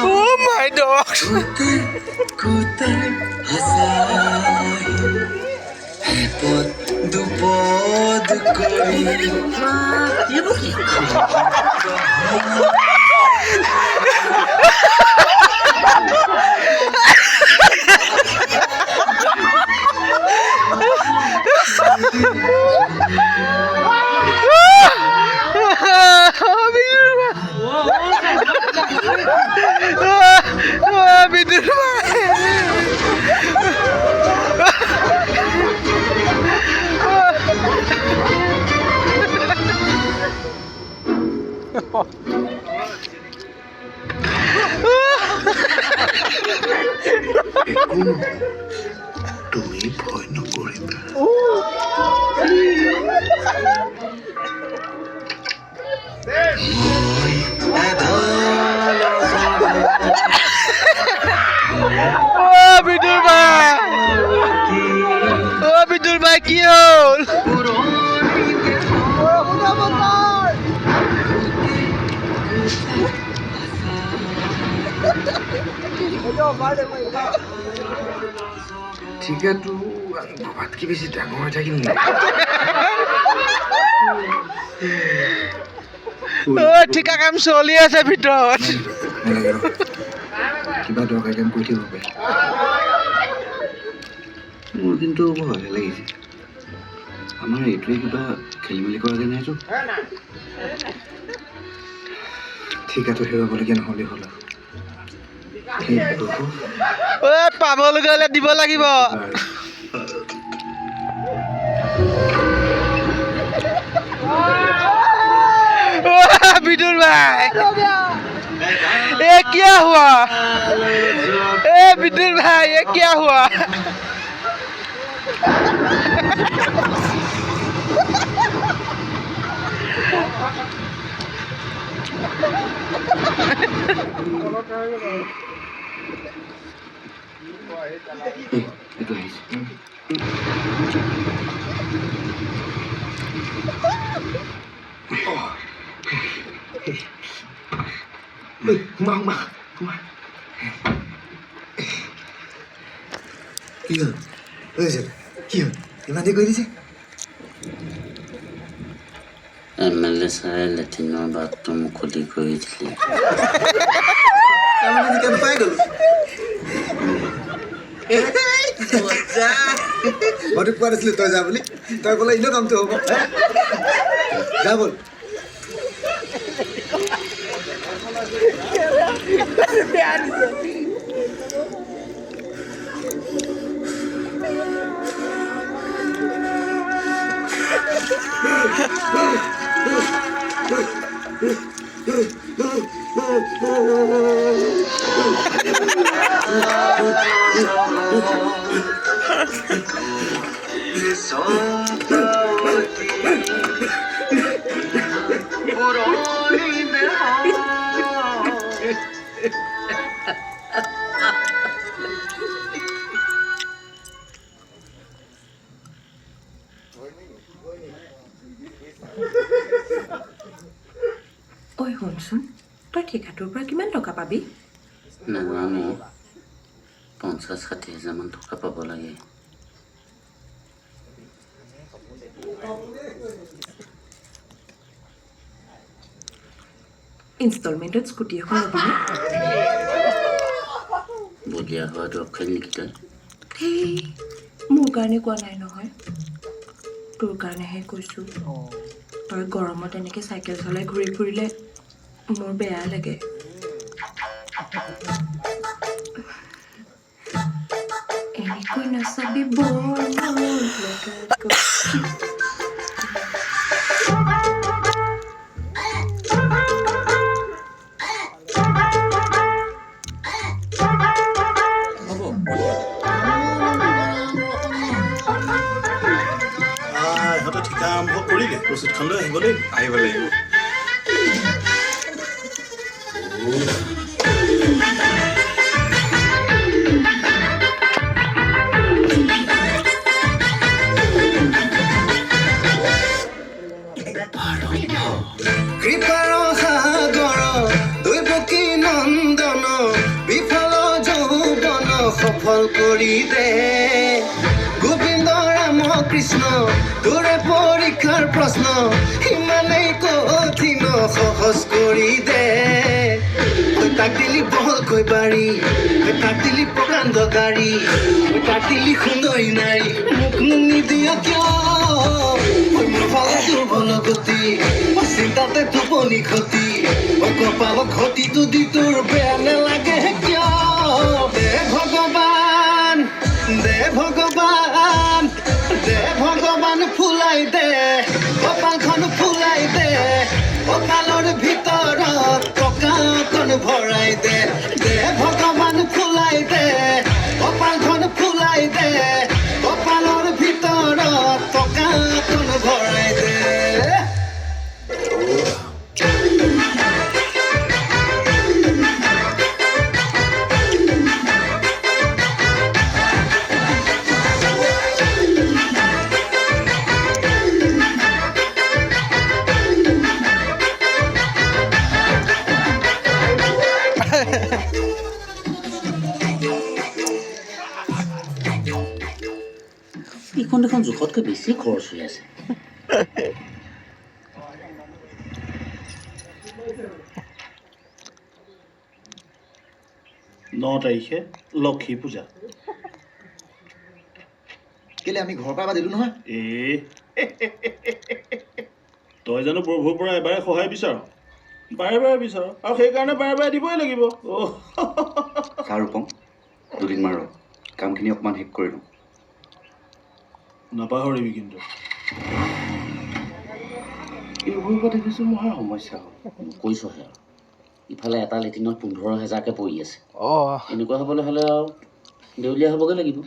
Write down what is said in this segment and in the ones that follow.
Oh my dogs. তুমি ভয় নকৰিবা বিদুৰ ভাই কি হল ঠিকাটো বাবাতকে বেছি ডাঙৰ হৈ থাকিল নেকি ঠিকা কাম চলি আছে ভিতৰত কিবা দৰকাৰ কাম কৰি থাকিব পাৰি মোৰ কিন্তু ভয় লাগিছে আমাৰ এইটোৱে কিবা খেলি মেলি কৰাকৈ নাইতো ঠিকাটো হেৰুৱাবলগীয়া নহ'লে হ'ল আৰু পাবলৈ গ'লে দিব লাগিব বিদুর ভাই ये क्या हुआ ए बिदुर भाई ये क्या हुआ কি হ'ল কি হ'ল ইমান দেৰি কৰি দিছে MLA চাই লেট্ৰিনৰ বাথৰুম খুলি কৰি দিলে পাই গ'লো মইতো কোৱা নাছিলো তই যা বুলি তই ক'লে এনেও কামটো হ'ব যা ব'ল ঐ শুনচোন তই ঠিকাটোৰ পৰা কিমান টকা পাবি নাজানো 50-60 হাজাৰমান টকা পাব লাগে ইনষ্টলমেণ্টত স্কুটি এখন ল'বিনে বলিয়া হোৱা দৰকাৰ নেকি তই সেই মোৰ কাৰণে কোৱা নাই নহয় তোৰ কাৰণেহে কৈছোঁ তই গৰমত এনেকৈ চাইকেল চলাই ঘূৰি ফুৰিলে মোৰ বেয়া লাগে এনেকৈ নাচাবি বৰ ঠিকা আৰম্ভ কৰিলে প্ৰস্তুতখন লৈ আহিব লাগিব। আহিব লাগিব। কৃপাৰ সাগৰ দৈৱকী নন্দন বিফল যৌৱন সফল কৰি দে গোবিন্দ ৰাম কৃষ্ণ তোৰে পৰীক্ষাৰ প্ৰশ্ন ইমানেই কঠিন সহজ কৰি দে তাক দিলি বহলকৈ বাৰী তাক দিলি প্ৰকাণ্ড গাড়ী তাক দিলি সুন্দৰী নাৰী মোক নিদিয় কিয় দুৰ্বল গতি চিন্তাতে টোপনি ক্ষতি কপাল ঘটিটো দি তোৰ বেয়া নেলাগে কিয় দে ভগৱান দে ভগৱান দে ভগৱান ফুলাই দে কপালখন ফুলাই দে কপালৰ ভিতৰত টকা অকণ ভৰাই দে দে ভগৱান ফুলাই দে কপালখন ফুলাই দে কপালৰ ভিতৰত টকা অকণ ভৰাই দে এইখন দেখোন জোখতকৈ বেছি খৰচ হৈ আছে। তাৰিখে লক্ষী পূজা। কেলে আমি ঘৰৰ পৰা দিলোঁ নহয়। তই জানো প্ৰভুৰ পৰা এবাৰে সহায় বিচাৰ বাৰে বাৰে বিচাৰ আৰু সেইকাৰণে বাৰে বাৰে দিবই লাগিব। চাহ ৰূপম দুদিনমান ৰ কামখিনি অকণমান শেষ কৰি লওঁ। নাপাহৰিবি কিন্তু এইবোৰ পৰা দেখিছোঁ মহা সমস্যা হ'ল। কৈছোহে আৰু ইফালে এটা লেট্ৰিনত 15,000কৈ পৰি আছে। এনেকুৱা হ'বলৈ হ'লে আৰু দেউলীয়া হ'বগৈ লাগিব।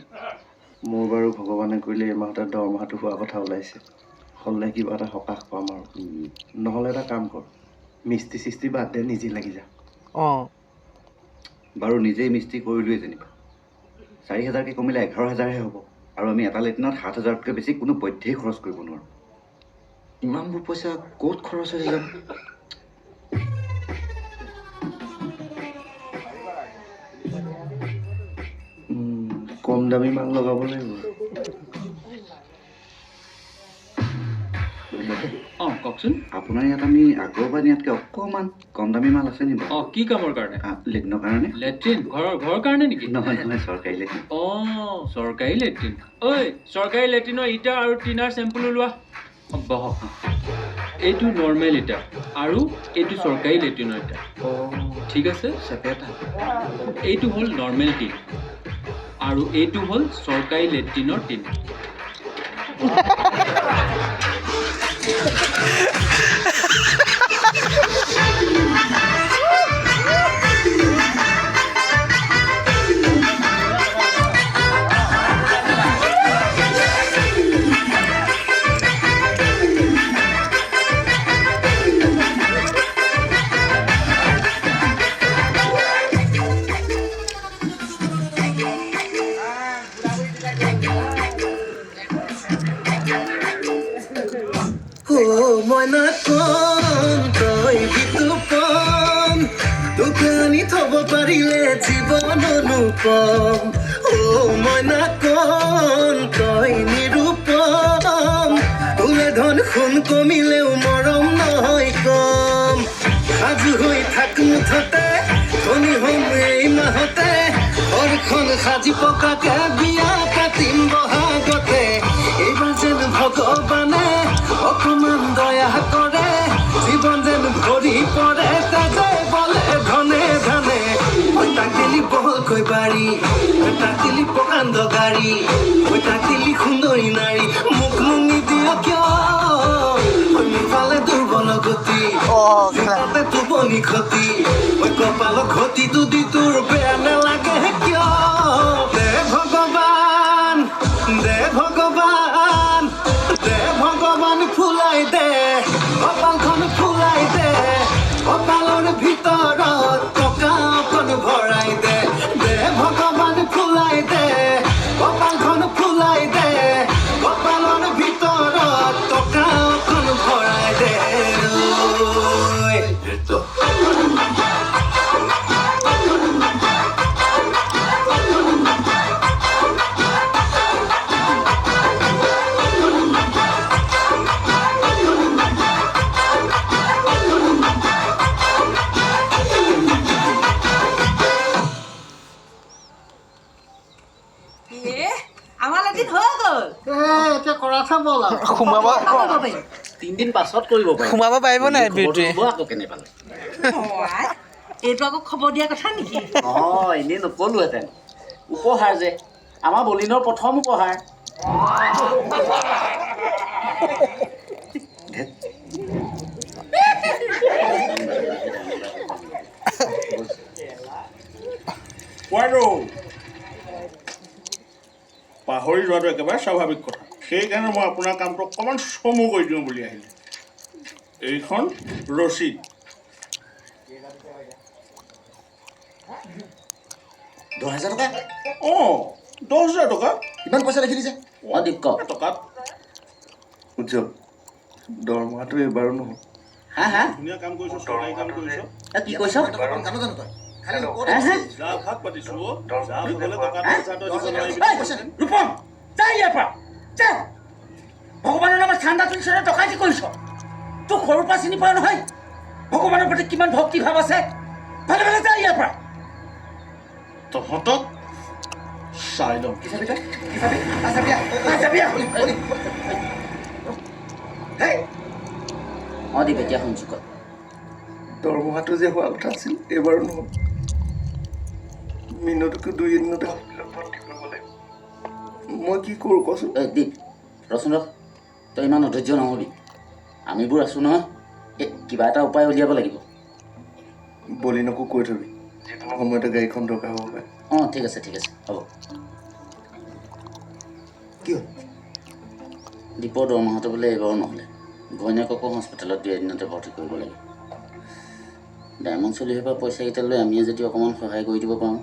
মোৰ বাৰু ভগৱানে কৰিলে এই মাহতে দৰমহাটো হোৱা কথা ওলাইছে হ'লে কিবা এটা সকাহ পাম আৰু নহ'লে এটা কাম কৰ মিস্ত্ৰী চিস্ত্ৰী বাদ দে নিজে লাগি যা। বাৰু নিজেই মিস্ত্ৰী কৰিলোৱে যেনিবা 4,000কৈ কমিলে 11,000হে হ'ব আৰু আমি এটা লেট্ৰিনত 7,000তকৈ বেছি কোনো পধ্যেই খৰচ কৰিব নোৱাৰোঁ। ইমানবোৰ পইচা ক'ত খৰচ হৈ যাব। কম দামী মাল লগাব লাগিব। কওকচোন। আপোনাৰ ইয়াত আমি আগৰবাৰ নিয়াতকৈ অকণমান কম দামী মাল আছে নেকি? কি কামৰ কাৰণে? লেট্ৰিনৰ কাৰণে। লেট্ৰিন ঘৰৰ কাৰণে নেকি? নহয় নহয় চৰকাৰী লেট্ৰিন। চৰকাৰী লেট্ৰিন। ঐ চৰকাৰী লেট্ৰিনৰ ইটা আৰু টিনাৰ চেম্পুল ওলোৱা। বহক। এইটো নৰ্মেল ইটা আৰু এইটো চৰকাৰী লেট্ৰিনৰ ইটা। ঠিক আছে। এইটো হ'ল নৰ্মেল টিন আৰু এইটো হ'ল চৰকাৰী লেট্ৰিনৰ টিন। মইনা কম তই বিতুপম দোকানী থব পাৰিলে জীৱন অনুপম মইনা কম তই নিৰূপম তোলে ধন সোণ কমিলেও মৰম নহয় কম সাজু হৈ থাক মুঠতে ধনী হ'ম এই মাহতে ঘৰখন সাজি পকাকে বিয়া পাতিম বহাগতে এইবাৰ যেন ভগৱানে অকমান দয়া কৰে জীৱন যেন ভৰি পৰে তেজে বলে ধনে ধনে তাক দিলি বহলকৈ বাৰী তাক দিলি প্ৰকাণ্ড গাড়ী তাক দিলি সুন্দৰী নাৰী মোক নিদিয় কিয় পালে দুৰ্বল গতি তাতে টোপনি ক্ষতি কপাল ঘটিটো দি তোৰ বেয়া নেলাগে কিয় দে ভগৱান দে ভগৱান দে ভগৱান ফুলাই দে কথা বল আৰু সোমাব 3 দিন পাছত কৰিব পাৰিম সোমাব পাৰিব নাই বিউটি আকৌ কেনে পালে এইটো আকৌ খবৰ দিয়া কথা নেকি নহয় এনেই নকলোহেঁতেন উপহাৰ যে আমাৰ বলিনৰ প্ৰথম উপহাৰ পাহৰি যোৱাটো একেবাৰে স্বাভাৱিক কথা সেইকাৰণে মই আপোনাৰ কামটো অকণমান চমু কৰি দিওঁ বুলি আহিলোঁ এইখন ৰচিদ 10,000 টকা অঁ 10,000 টকা ইমান পইচা লিখি দিছে অধিক টকাত উজ্জ্বল দৰমহাটো এইবাৰো নহ'ল হা হা ধুনীয়া কাম কৰিছোঁ চৰকাৰী কাম কৰিছোঁ কি কৈছ জানো জানো তই যা ভাগ পাতিছোঁ যা গ'লে টকাটো পইচাটো দিব নোৱাৰিবি ৰূপম যা ইয়াৰ পৰা যা ভগৱানৰ নামত ঠাণ্ডা তুলিছে টকাইতি কৰিছ তোক সৰুৰ পৰা চিনি পোৱা নহয় ভগৱানৰ প্ৰতি কিমান ভক্তি ভাৱ আছে ভালে ভালে যা ইয়াৰ পৰা তহঁতক চাই ল'ম অঁ দীপ এতিয়া শুনিছোঁ কয় দৰমহাটো যে হোৱা কথা আছিল এইবাৰো নহ'ল মিনতকৈ 2 এদিনতে হস্পিটেলত ভৰ্তি কৰিব লাগিব মই কি কৰোঁ কচোন এই দীপ ৰচোন ৰহ তই ইমান অধৈৰ্য নহ'বি আমিবোৰ আছোঁ নহয় এই কিবা এটা উপায় উলিয়াব লাগিব বলিনকো কৈ থবি যিকোনো সময়তে গাড়ীখন দৰকাৰ হ'ব পাৰে অঁ ঠিক আছে হ'ব কি হ'ল দীপৰ দৰমহাটো বোলে এইবাৰো নহ'লে ঘৈণীয়েককো হস্পিটেলত 2 এদিনতে ভৰ্তি কৰিব লাগে ডায়মণ্ড চলিৰ পৰা পইচাকেইটা লৈ আমিয়ে যদি অকণমান সহায় কৰি দিব পাৰোঁ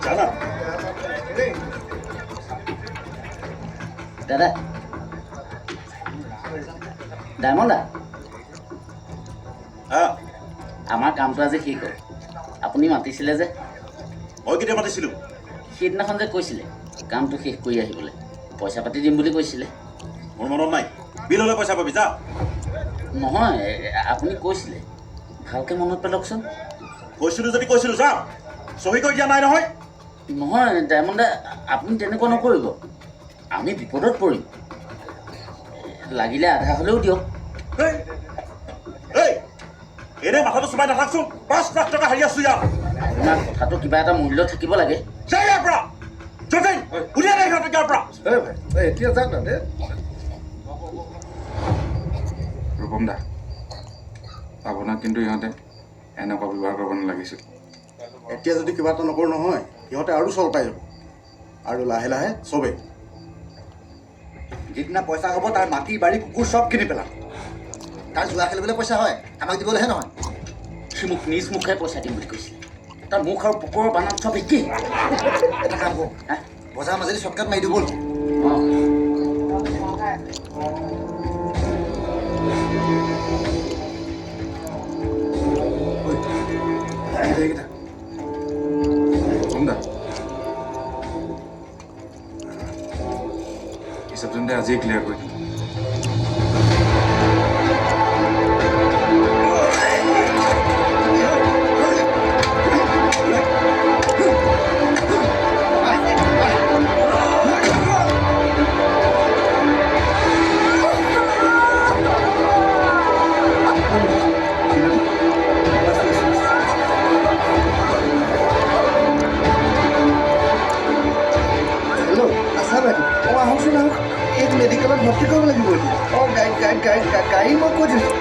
জানা দাদা ডায়মণ্ড দা আমাৰ কামটো আজি শেষ হ'ল আপুনি মাতিছিলে যে মই কেতিয়া মাতিছিলোঁ সেইদিনাখন যে কৈছিলে কামটো শেষ কৰি আহিবলৈ পইচা পাতি দিম বুলি কৈছিলে মোৰ মনত নাই বিল হ'লে পইচা পাবি যা নহয় আপুনি কৈছিলে ভালকৈ মনত পেলাওকচোন কৈছিলোঁ যদি কৈছিলোঁ যা চহী কৰি দিয়া নাই নহয় নহয় ডায়মণ্ড দা আপুনি তেনেকুৱা নকৰিব আমি বিপদত পৰিম লাগিলে আধা হ'লেও দিয়ক এনেই মাথাটো চুবাই নাথাকচোন 5 লাখ টকা হাৰি আছোঁ ইয়াত আপোনাৰ কথাটো কিবা এটা মূল্য থাকিব লাগে যা ইয়াৰ পৰা যতীন উলিয়াই নাই সিহঁতক ইয়াৰ পৰা এতিয়া যাক না দে ৰূপম দা আপোনাক কিন্তু ইহঁতে এনেকুৱা ব্যৱহাৰ কৰিব নালাগিছিল এতিয়া যদি কিবা এটা নকৰোঁ নহয় সিহঁতে আৰু চল পাই যাব আৰু লাহে লাহে চবেই যিদিনা পইচা হ'ব তাৰ মাটি বাৰী কুকুৰ চব কিনি পেলাম তাৰ জোৱা খেলিবলৈ পইচা হয় আমাক দিবলৈহে নহয় সি মোক নিজ মুখে পইচা দিম বুলি কৈছিলে তাৰ মুখ আৰু পুকুৰৰ বানান চব একেই এটা কাম কৰোঁ বজাৰ মাজেদি শ্বৰ্টকাট মাৰি দিব ৰূপম দা হিচাপ তেন্তে আজিয়ে ক্লিয়াৰ কৰি দিম মেডিকেলত ভৰ্তি কৰিব লাগিব অঁ গাড়ী মই কৈ থৈছোঁ